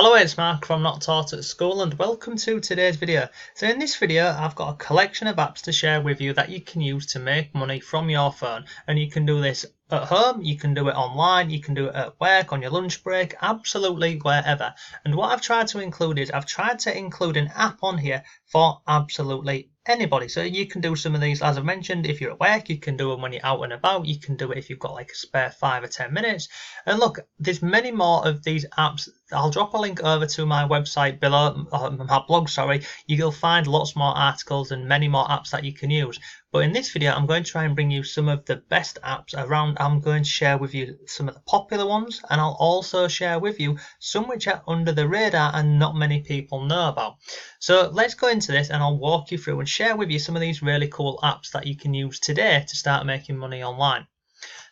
Hello, it's Mark from Not Taught at School and welcome to today's video. So in this video I've got a collection of apps to share with you that you can use to make money from your phone, and you can do this at home, you can do it online, you can do it at work, on your lunch break, absolutely wherever. And what I've tried to include is I've tried to include an app on here for absolutely anybody. So you can do some of these, as I mentioned, if you're at work, you can do them when you're out and about, you can do it if you've got like a spare 5 or 10 minutes. And look, there's many more of these apps. I'll drop a link over to my website below, my blog, sorry. You'll find lots more articles and many more apps that you can use. But in this video, I'm going to try and bring you some of the best apps around. I'm going to share with you some of the popular ones, and I'll also share with you some which are under the radar and not many people know about. So let's go into this and I'll walk you through and share with you some of these really cool apps that you can use today to start making money online.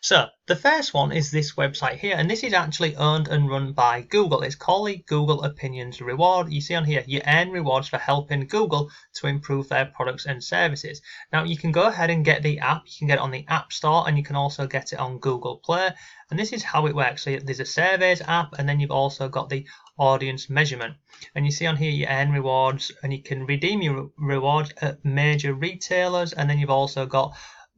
So the first one is this website here, and this is actually owned and run by Google. It's called the Google Opinions Reward. You see on here, you earn rewards for helping Google to improve their products and services. Now you can go ahead and get the app. You can get it on the App Store and you can also get it on Google Play. And this is how it works. So there's a surveys app, and then you've also got the audience measurement. And you see on here, you earn rewards and you can redeem your rewards at major retailers. And then you've also got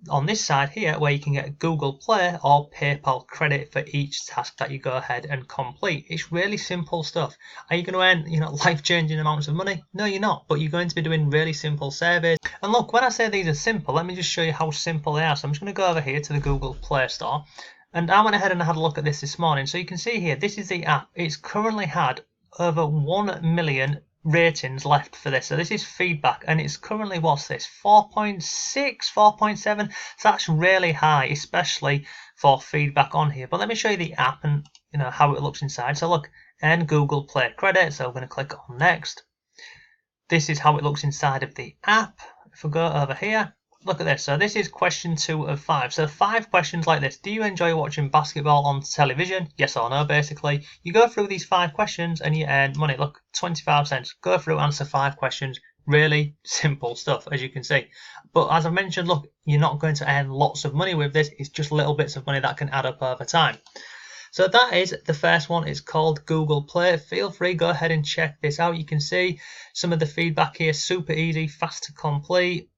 on this side here where you can get Google Play or PayPal credit for each task that you go ahead and complete. It's really simple stuff. Are you going to earn, life-changing amounts of money? No, you're not, but you're going to be doing really simple surveys. And look, when I say these are simple, let me just show you how simple they are. So I'm just going to go over here to the Google Play Store, and I went ahead and I had a look at this morning. So you can see here, this is the app. It's currently had over 1 million ratings left for this. So this is feedback, and it's currently, what's this, 4.6, 4.7. So that's really high, especially for feedback on here. But let me show you the app and how it looks inside. So look, and Google Play credit. So I'm going to click on next. This is how it looks inside of the app. If we go over here, look at this. So this is question 2 of 5. So 5 questions like this. Do you enjoy watching basketball on television? Yes or no, basically. You go through these 5 questions and you earn money. Look, 25 cents. Go through, answer 5 questions. Really simple stuff, as you can see. But as I mentioned, look, you're not going to earn lots of money with this. It's just little bits of money that can add up over time. So that is the first one. It's called Google Play. Feel free, go ahead and check this out. You can see some of the feedback here. Super easy, fast to complete.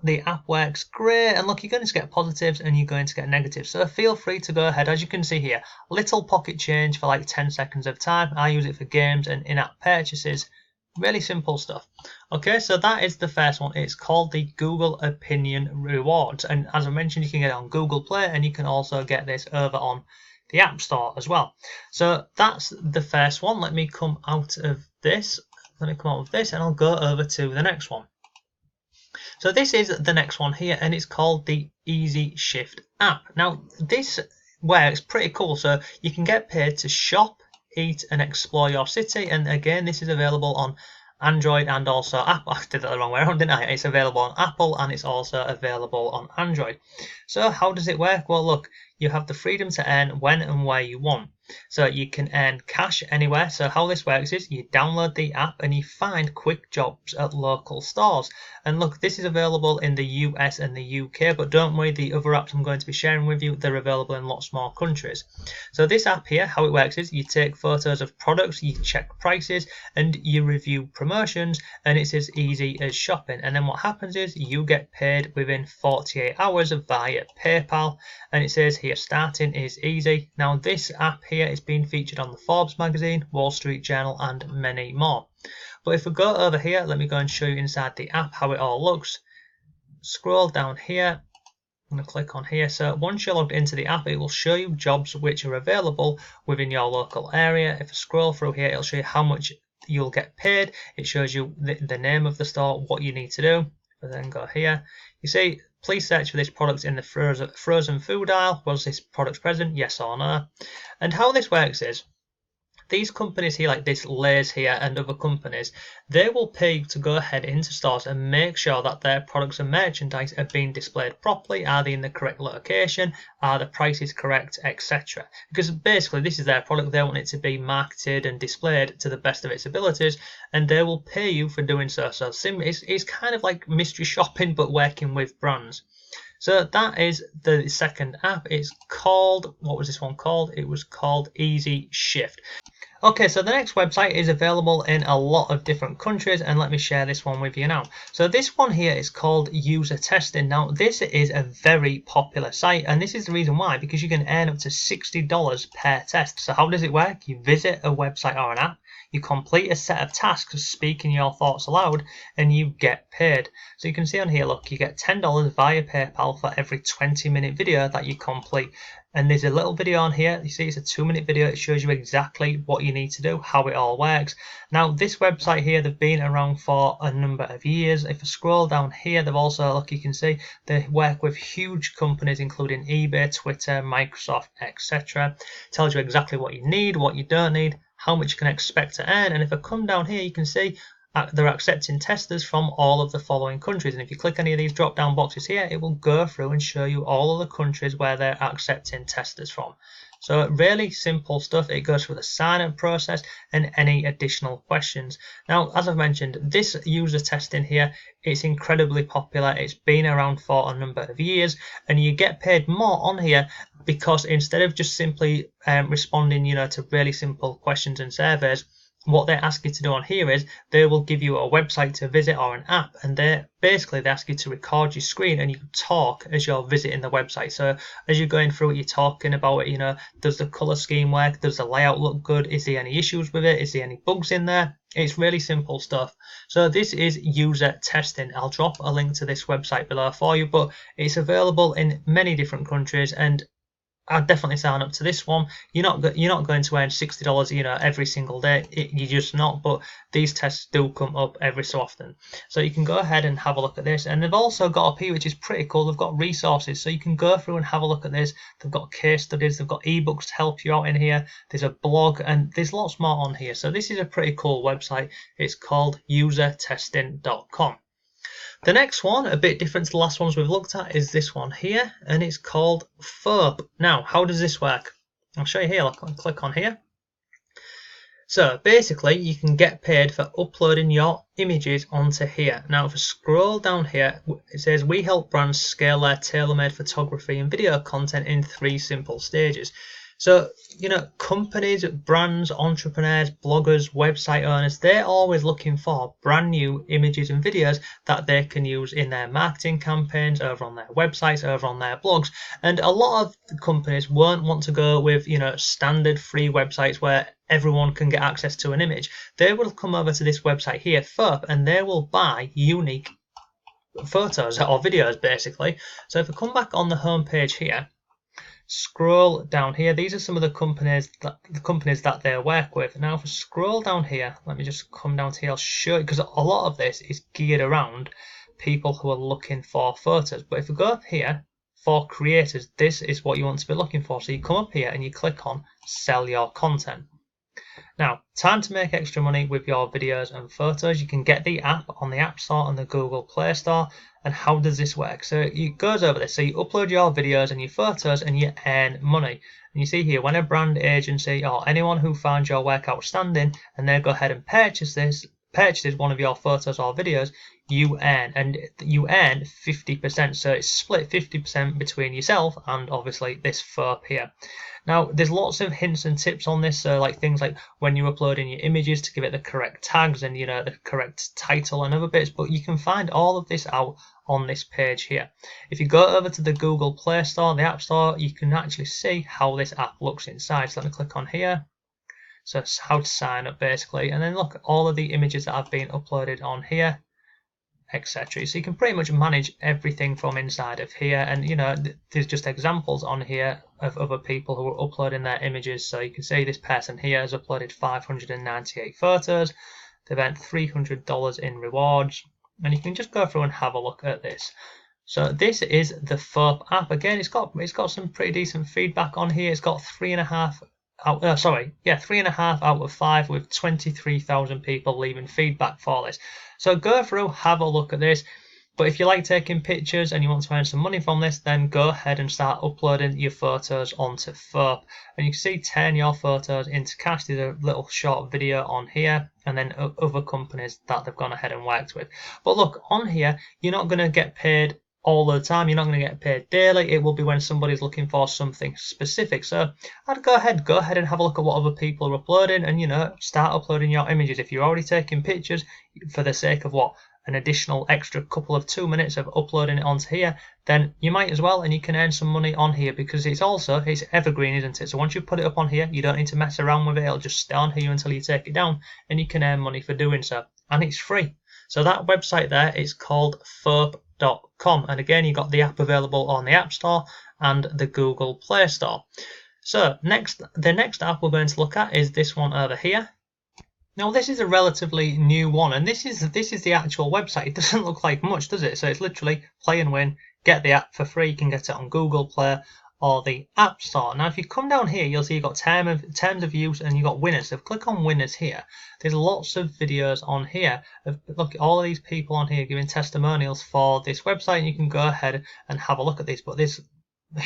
The app works great, and look, you're going to get positives and you're going to get negatives, so feel free to go ahead. As you can see here, little pocket change for like 10 seconds of time. I use it for games and in-app purchases. Really simple stuff. Okay, so that is the first one. It's called the Google Opinion Rewards, and as I mentioned, you can get it on Google Play and you can also get this over on the App Store as well. So that's the first one. Let me come out of this. Let me come out of this and I'll go over to the next one. So this is the next one here, and it's called the Easyshift app. Now this works pretty cool. So you can get paid to shop, eat and explore your city, and again this is available on Android and also Apple. I did that the wrong way around, didn't I? It's available on Apple and it's also available on Android. So how does it work? Well, look, you have the freedom to earn when and where you want. So you can earn cash anywhere. So how this works is you download the app and you find quick jobs at local stores. And look, this is available in the US and the UK, but don't worry, the other apps I'm going to be sharing with you, they're available in lots more countries. So this app here, how it works is you take photos of products, you check prices, and you review promotions, and it's as easy as shopping. And then what happens is you get paid within 48 hours via PayPal, and it says here starting is easy. Now this app here is being featured on the Forbes magazine, Wall Street Journal and many more. But if we go over here, let me go and show you inside the app how it all looks. Scroll down here, I'm going to click on here. So once you're logged into the app, it will show you jobs which are available within your local area. If I scroll through here, it'll show you how much you'll get paid. It shows you the name of the store, what you need to do. But then go here, you see, please search for this product in the frozen food aisle. Was this product present? Yes or no? And how this works is, these companies here, like this Lay's here and other companies, they will pay you to go ahead into stores and make sure that their products and merchandise are being displayed properly. Are they in the correct location? Are the prices correct, etc.? Because basically this is their product. They want it to be marketed and displayed to the best of its abilities, and they will pay you for doing so. So it's kind of like mystery shopping, but working with brands. So that is the second app. It's called, what was this one called? It was called Easyshift. Okay, so the next website is available in a lot of different countries, and let me share this one with you now. So this one here is called User Testing. Now this is a very popular site, and this is the reason why, because you can earn up to $60 per test. So how does it work? You visit a website or an app, you complete a set of tasks speaking your thoughts aloud, and you get paid. So you can see on here, look, you get $10 via PayPal for every 20-minute video that you complete. And there's a little video on here. You see it's a 2-minute video. It shows you exactly what you need to do, how it all works. Now this website here, they've been around for a number of years. If I scroll down here, they've also, look, you can see they work with huge companies including eBay, Twitter, Microsoft, etc. Tells you exactly what you need, what you don't need, how much you can expect to earn. And if I come down here, you can see they're accepting testers from all of the following countries, and if you click any of these drop down boxes here, it will go through and show you all of the countries where they're accepting testers from. So really simple stuff. It goes through the sign up process and any additional questions. Now, as I've mentioned, this user testing here, it's incredibly popular. It's been around for a number of years, and you get paid more on here because instead of just simply responding, to really simple questions and surveys, what they ask you to do on here is they will give you a website to visit or an app, and they ask you to record your screen and you talk as you're visiting the website. So as you're going through it, you're talking about it, does the color scheme work, does the layout look good, is there any issues with it, is there any bugs in there? It's really simple stuff. So this is user testing. I'll drop a link to this website below for you, but it's available in many different countries, and I'd definitely sign up to this one. You're not going to earn $60, every single day. You're just not. But these tests do come up every so often, so you can go ahead and have a look at this. And they've also got up here, which is pretty cool. They've got resources, so you can go through and have a look at this. They've got case studies. They've got ebooks to help you out in here. There's a blog, and there's lots more on here. So this is a pretty cool website. It's called usertesting.com. The next one, a bit different to the last ones we've looked at, is this one here, and it's called Ferb. Now, how does this work? I'll show you here. I'll click on here. So basically, you can get paid for uploading your images onto here. Now, if I scroll down here, it says we help brands scale their tailor-made photography and video content in 3 simple stages. So, companies, brands, entrepreneurs, bloggers, website owners, they're always looking for brand new images and videos that they can use in their marketing campaigns, over on their websites, over on their blogs. And a lot of companies won't want to go with, standard free websites where everyone can get access to an image. They will come over to this website here, Ferb, and they will buy unique photos or videos, basically. So if I come back on the home page here, scroll down here, these are some of the companies that they work with. Now if I scroll down here, let me just come down to here, I'll show you, because a lot of this is geared around people who are looking for photos. But if we go up here for creators, this is what you want to be looking for. So you come up here and you click on sell your content. Now, time to make extra money with your videos and photos. You can get the app on the App Store and the Google Play Store. And how does this work? So it goes over this. So you upload your videos and your photos and you earn money. And you see here, when a brand agency or anyone who finds your work outstanding and they go ahead and purchases one of your photos or videos, you earn, and you earn 50%. So it's split 50% between yourself and obviously this Ferb here. Now there's lots of hints and tips on this, so like things like when you're uploading your images to give it the correct tags and the correct title and other bits, but you can find all of this out on this page here. If you go over to the Google Play Store, the App Store, you can actually see how this app looks inside. So let me click on here. So it's how to sign up basically, and then look at all of the images that have been uploaded on here, etc. So you can pretty much manage everything from inside of here, and there's just examples on here of other people who are uploading their images. So you can see this person here has uploaded 598 photos. They've earned $300 in rewards, and you can just go through and have a look at this. So this is the Ferb app. Again, it's got some pretty decent feedback on here. It's got 3.5 out of 5 with 23,000 people leaving feedback for this. So go through, have a look at this. But if you like taking pictures and you want to earn some money from this, then go ahead and start uploading your photos onto Ferb. And you can see turn your photos into cash. There's a little short video on here, and then other companies that they've gone ahead and worked with. But look, on here, you're not going to get paid all the time. You're not going to get paid daily. It will be when somebody's looking for something specific. So I'd go ahead and have a look at what other people are uploading, and start uploading your images. If you're already taking pictures for the sake of an additional extra couple of 2 minutes of uploading it onto here, then you might as well, and you can earn some money on here because it's evergreen, isn't it? So once you put it up on here, you don't need to mess around with it. It'll just stay on here until you take it down, and you can earn money for doing so, and it's free. So that website there is called Ferb.com, and again, you've got the app available on the App Store and the Google Play Store. So the next app we're going to look at is this one over here. Now this is a relatively new one, and this is the actual website. It doesn't look like much, does it? So it's literally play and win, get the app for free. You can get it on Google Play or the App Store. Now if you come down here, you'll see you've got terms of use, and you've got winners. So click on winners here. There's lots of videos on here. Look at all of these people on here giving testimonials for this website, and you can go ahead and have a look at this. But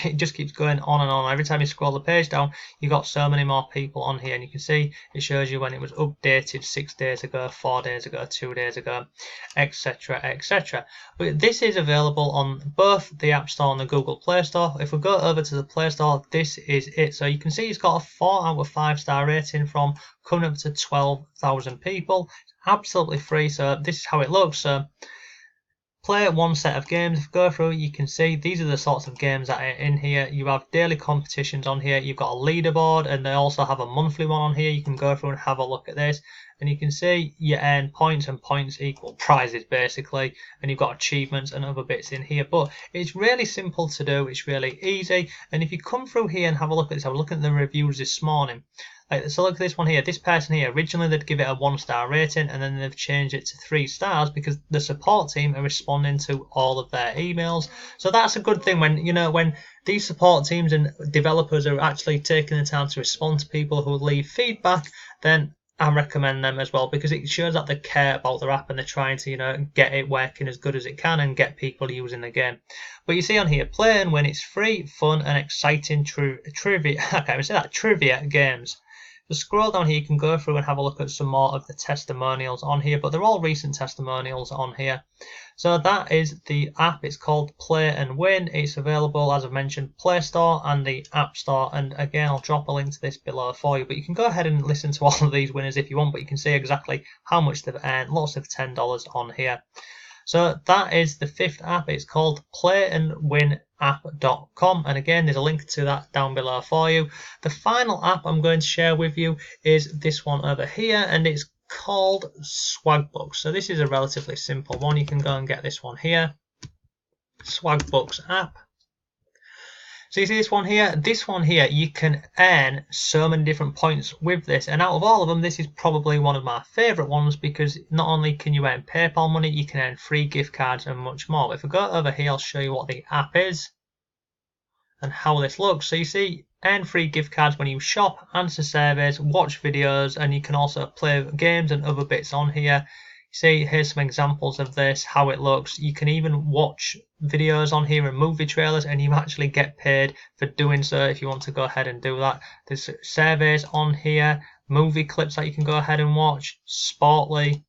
it just keeps going on and on. Every time you scroll the page down, you've got so many more people on here, and you can see it shows you when it was updated 6 days ago, 4 days ago, 2 days ago, etc, etc. But this is available on both the App Store and the Google Play Store. If we go over to the Play Store, this is it. So you can see it's got a 4 out of 5 star rating from coming up to 12,000 people. It's absolutely free, so this is how it looks. So play one set of games. If you go through, you can see these are the sorts of games that are in here. You have daily competitions on here. You've got a leaderboard, and they also have a monthly one on here. You can go through and have a look at this, and you can see you earn points, and points equal prizes basically, and you've got achievements and other bits in here. But it's really simple to do. It's really easy, and if you come through here and have a look at this, I was looking at the reviews this morning. So look at this one here. This person here, originally they'd give it a 1-star rating, and then they've changed it to 3 stars because the support team are responding to all of their emails. So that's a good thing when these support teams and developers are actually taking the time to respond to people who leave feedback. Then I recommend them as well, because it shows that they care about their app and they're trying to get it working as good as it can and get people using the game. But you see on here, play and win. It's free, fun, and exciting trivia. I can't even say that, trivia games. Just scroll down here, you can go through and have a look at some more of the testimonials on here, but they're all recent testimonials on here. So that is the app. It's called Play and Win. It's available, as I've mentioned, Play Store and the App Store. And again, I'll drop a link to this below for you, but you can go ahead and listen to all of these winners if you want, but you can see exactly how much they've earned. Lots of $10 on here. So that is the 5th app. It's called playandwinapp.com, and again there's a link to that down below for you. The final app I'm going to share with you is this one over here, and it's called Swagbucks. So this is a relatively simple one. You can go and get this one here, Swagbucks app. So you see this one here, you can earn so many different points with this, and out of all of them, this is probably one of my favourite ones, because not only can you earn PayPal money, you can earn free gift cards and much more. But if I go over here, I'll show you what the app is and how this looks. So you see, earn free gift cards when you shop, answer surveys, watch videos, and you can also play games and other bits on here. See, here's some examples of this, how it looks. You can even watch videos on here and movie trailers, and you actually get paid for doing so if you want to go ahead and do that. There's surveys on here, movie clips that you can go ahead and watch, Sportly,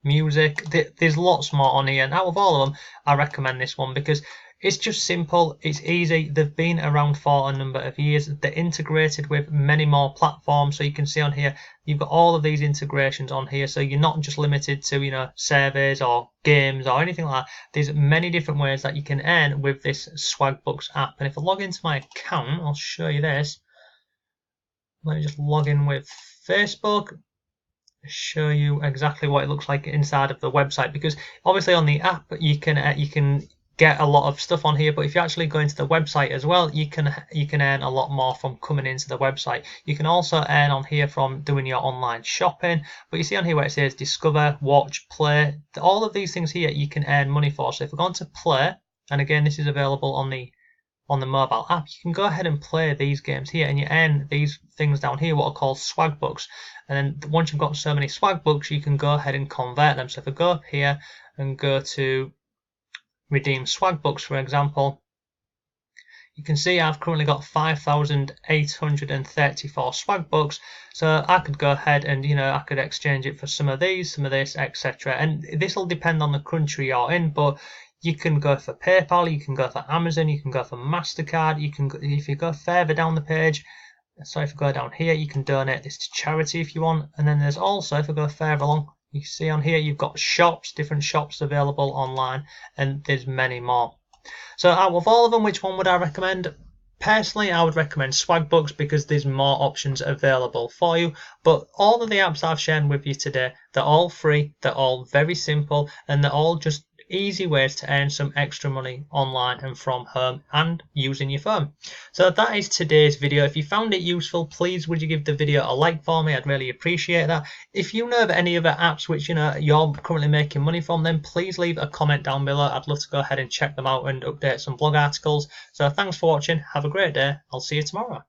music. There's lots more on here, and out of all of them, I recommend this one because it's just simple, it's easy. They've been around for a number of years. They're integrated with many more platforms. So you can see on here, you've got all of these integrations on here. So you're not just limited to, surveys or games or anything like that. There's many different ways that you can earn with this Swagbucks app. And if I log into my account, I'll show you this. Let me just log in with Facebook. Show you exactly what it looks like inside of the website, because obviously on the app you can get a lot of stuff on here, but if you actually go into the website as well, you can earn a lot more from coming into the website. You can also earn on here from doing your online shopping, but you see on here where it says discover, watch, play, all of these things here you can earn money for. So if we're going to play, and again this is available on the mobile app, you can go ahead and play these games here, and you earn these things down here, what are called Swagbucks. And then once you've got so many Swagbucks, you can go ahead and convert them. So if I go up here and go to redeem Swagbucks, for example, you can see I've currently got 5,834 Swagbucks. So I could go ahead and I could exchange it for some of these, some of this, etc. And this will depend on the country you're in, but You can go for PayPal, you can go for Amazon, you can go for MasterCard, you can, if you go further down the page, so if you go down here, you can donate this to charity if you want. And then there's also, if I go further along, you can see on here you've got shops, different shops available online, and there's many more. So out of all of them, which one would I recommend? Personally, I would recommend Swagbucks because there's more options available for you. But all of the apps I've shared with you today, they're all free, they're all very simple, and they're all just easy ways to earn some extra money online and from home and using your phone. So that is today's video. If you found it useful, please would you give the video a like for me? I'd really appreciate that. If you know of any other apps which you're currently making money from, then please leave a comment down below. I'd love to go ahead and check them out and update some blog articles. So thanks for watching. Have a great day. I'll see you tomorrow.